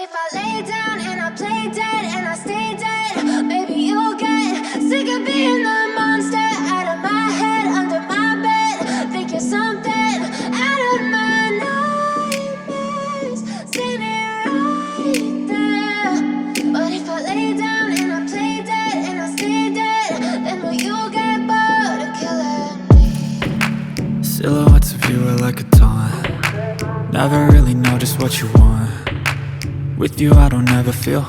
if I lay down and I play dead and I stay dead, maybe you'll get sick of being the monster out of my head, under my bed. Think you're something out of my nightmares, seen it right there. But if I lay down and I play dead and I stay dead, then will you get bored of killing me? Silhouettes of you are like a taunt. Never really know just what you want. With you I don't ever feel